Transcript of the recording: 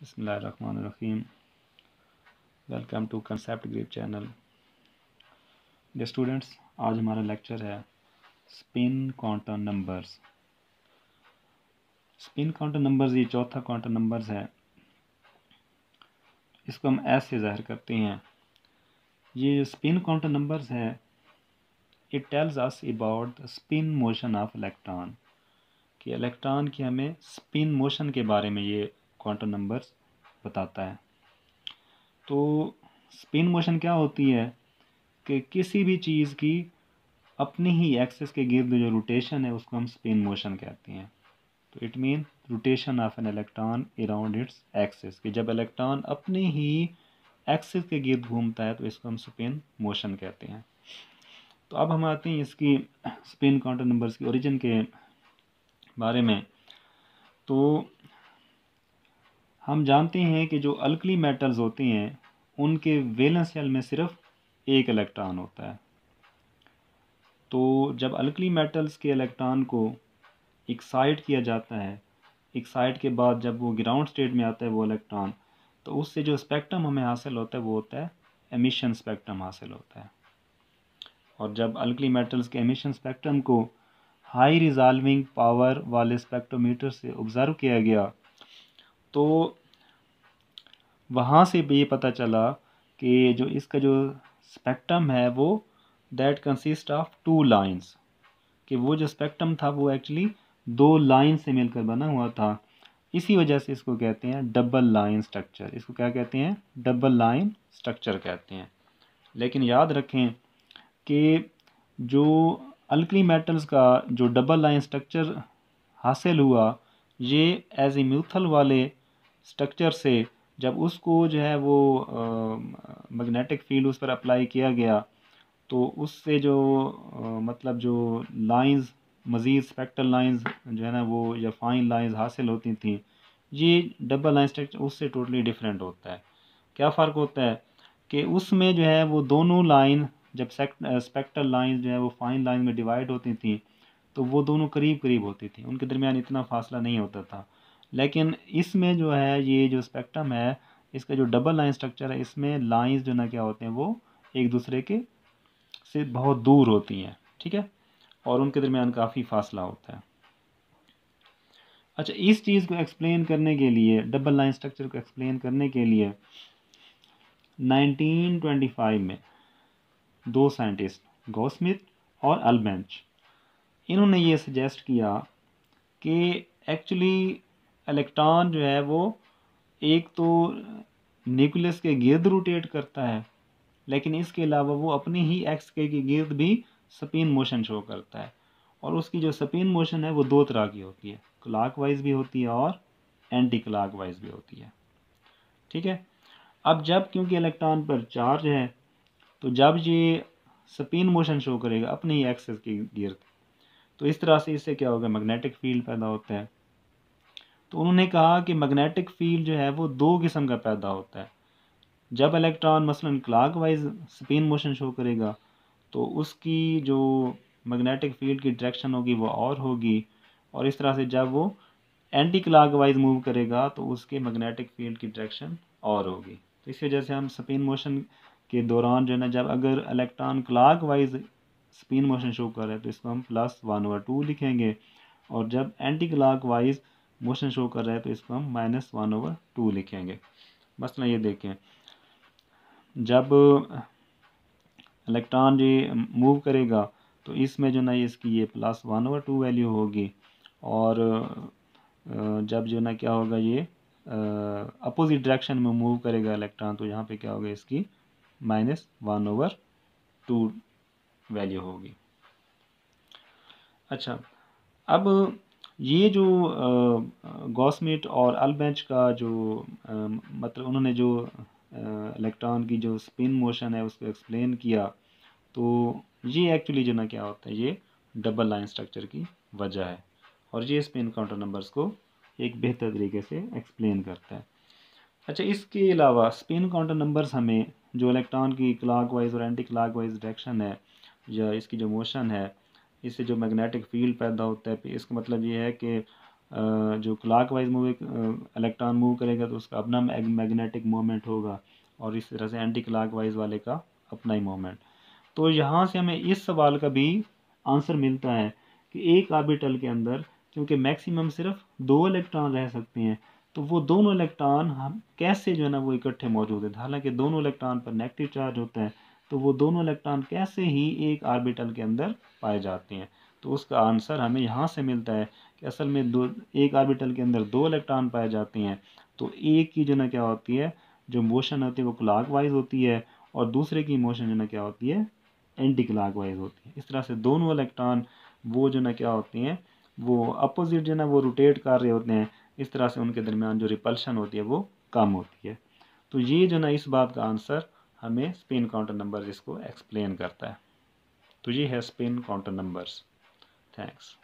बिस्मिल्लाहिर्रहमानिर्रहीम। Welcome to concept grip channel. Dear students, आज हमारा लेक्चर है spin quantum numbers. Spin quantum numbers ये चौथा क्वांटम नंबर्स है। इसको हम एस से ज़ाहिर करते हैं। ये जो स्पिन क्वांटम नंबर्स है, it tells us about the spin motion of electron, कि इलेक्ट्रॉन की हमें स्पिन मोशन के बारे में ये क्वांटम नंबर्स बताता है। तो स्पिन मोशन क्या होती है कि किसी भी चीज़ की अपनी ही एक्सिस के गिर्द जो रोटेशन है उसको हम स्पिन मोशन कहते हैं। तो it mean rotation of an electron around its axis, कि जब इलेक्ट्रॉन अपनी ही एक्सिस के गिर्द घूमता है तो इसको हम स्पिन मोशन कहते हैं। तो अब हम आते हैं इसकी स्पिन क्वांटम नंबर्स की ओरिजिन के बारे में। तो हम जानते हैं कि जो अल्कली मेटल्स होते हैं उनके वैलेंस शेल में सिर्फ एक इलेक्ट्रॉन होता है। तो जब अल्कली मेटल्स के इलेक्ट्रॉन को एक्साइट किया जाता है, एक्साइट के बाद जब वो ग्राउंड स्टेट में आता है वो इलेक्ट्रॉन, तो उससे जो स्पेक्ट्रम हमें हासिल होता है वो होता है एमिशन स्पेक्ट्रम हासिल होता है। और जब अल्कली मेटल्स के एमिशन स्पेक्ट्रम को हाई रिजॉल्विंग पावर वाले स्पेक्ट्रोमीटर से ऑब्जर्व किया गया, तो वहाँ से भी ये पता चला कि जो इसका जो स्पेक्ट्रम है वो that consist of two lines, कि वो जो स्पेक्ट्रम था वो एक्चुअली दो लाइन से मिलकर बना हुआ था। इसी वजह से इसको कहते हैं डबल लाइन स्ट्रक्चर। इसको क्या कहते हैं? डबल लाइन स्ट्रक्चर कहते हैं। लेकिन याद रखें कि जो अल्कली मेटल्स का जो डबल लाइन स्ट्रक्चर हासिल हुआ, ये एजीम्यूथल वाले स्ट्रक्चर से जब उसको जो है वो मैग्नेटिक फील्ड उस पर अप्लाई किया गया, तो उससे जो मतलब जो लाइंस, मज़ीद स्पेक्ट्रल लाइंस जो है ना वो या फाइन लाइंस हासिल होती थी, ये डबल लाइन स्ट्रक्चर उससे टोटली डिफरेंट होता है। क्या फ़र्क होता है कि उसमें जो है वो दोनों लाइन जब स्पेक्ट्रल लाइन जो है वो फाइन लाइन में डिवाइड होती थी, तो वो दोनों करीब करीब होती थी, उनके दरमियान इतना फासला नहीं होता था। लेकिन इसमें जो है ये जो स्पेक्ट्रम है, इसका जो डबल लाइन स्ट्रक्चर है, इसमें लाइंस जो ना क्या होते हैं वो एक दूसरे के से बहुत दूर होती हैं, ठीक है, और उनके दरमियान काफ़ी फासला होता है। अच्छा, इस चीज़ को एक्सप्लेन करने के लिए, डबल लाइन स्ट्रक्चर को एक्सप्लेन करने के लिए 1925 में दो साइंटिस्ट गॉसस्मिथ और अल्बेंच, इन्होंने ये सजेस्ट किया कि एक्चुअली इलेक्ट्रॉन जो है वो एक तो न्यूक्लियस के गिर्द रोटेट करता है, लेकिन इसके अलावा वो अपनी ही एक्स के गिर्द भी स्पिन मोशन शो करता है। और उसकी जो स्पिन मोशन है वो दो तरह की होती है, क्लॉकवाइज भी होती है और एंटी क्लॉकवाइज भी होती है, ठीक है। अब जब क्योंकि इलेक्ट्रॉन पर चार्ज है, तो जब ये स्पिन मोशन शो करेगा अपनी ही एक्सिस के गिर्द, तो इस तरह से इससे क्या होगा, मैग्नेटिक फील्ड पैदा होता है। तो उन्होंने कहा कि मैग्नेटिक फील्ड जो है वो दो किस्म का पैदा होता है। जब इलेक्ट्रॉन मसलन क्लॉकवाइज स्पिन मोशन शो करेगा, तो उसकी जो मैग्नेटिक फील्ड की डायरेक्शन होगी वो और होगी, और इस तरह से जब वो एंटी क्लॉकवाइज मूव करेगा तो उसके मैग्नेटिक फील्ड की डायरेक्शन और होगी। तो इस वजह से हम स्पिन मोशन के दौरान जो है ना, जब अगर electron clockwise spin motion show कर रहा है तो इसको हम +1/2 लिखेंगे, और जब एंटी क्लॉकवाइज मोशन शो कर रहा है तो इसको हम -1/2 लिखेंगे। मसलन ये देखें, जब इलेक्ट्रॉन ये मूव करेगा तो इसमें जो ना इसकी ये +1/2 वैल्यू होगी, और जब जो ना क्या होगा, ये अपोजिट डायरेक्शन में मूव करेगा इलेक्ट्रॉन, तो यहाँ पे क्या होगा, इसकी -1/2 वैल्यू होगी। अच्छा, अब ये जो गॉसमिट और अल्बेंच का जो मतलब उन्होंने जो इलेक्ट्रॉन की जो स्पिन मोशन है उसको एक्सप्लेन किया, तो ये एक्चुअली जो ना क्या होता है, ये डबल लाइन स्ट्रक्चर की वजह है, और ये स्पिन काउंटर नंबर्स को एक बेहतर तरीके से एक्सप्लेन करता है। अच्छा, इसके अलावा स्पिन काउंटर नंबर्स हमें जो इलेक्ट्रॉन की क्लॉकवाइज और एंटी क्लॉकवाइज डायरेक्शन है, या इसकी जो मोशन है, इससे जो मैग्नेटिक फील्ड पैदा होता है, इसका मतलब ये है कि जो क्लॉकवाइज मूव इलेक्ट्रॉन मूव करेगा तो उसका अपना मैग्नेटिक मोमेंट होगा, और इस तरह से एंटी क्लॉकवाइज वाले का अपना ही मोमेंट। तो यहाँ से हमें इस सवाल का भी आंसर मिलता है कि एक ऑर्बिटल के अंदर क्योंकि मैक्सिमम सिर्फ 2 इलेक्ट्रॉन रह सकते हैं, तो वो दोनों इलेक्ट्रॉन हम कैसे जो है ना वो इकट्ठे मौजूद है। हालांकि दोनों इलेक्ट्रॉन पर नेगेटिव चार्ज होता है, तो वो दोनों इलेक्ट्रॉन कैसे ही एक ऑर्बिटल के अंदर पाए जाते हैं। तो उसका आंसर हमें यहाँ से मिलता है कि असल में एक ऑर्बिटल के अंदर 2 इलेक्ट्रॉन पाए जाते हैं, तो एक की जो ना क्या होती है, जो मोशन होती है वो क्लॉकवाइज होती है, और दूसरे की मोशन जो ना क्या होती है, एंटी क्लॉकवाइज होती है। इस तरह से दोनों इलेक्ट्रॉन वो जो ना क्या होती हैं, वो अपोजिट जो ना वो रोटेट कर रहे होते हैं। इस तरह से उनके दरमियान जो रिपल्शन होती है वो कम होती है। तो ये जो ना इस बात का आंसर हमें स्पिन काउंटर नंबर इसको एक्सप्लेन करता है। तो ये है स्पिन काउंटर नंबर्स। थैंक्स।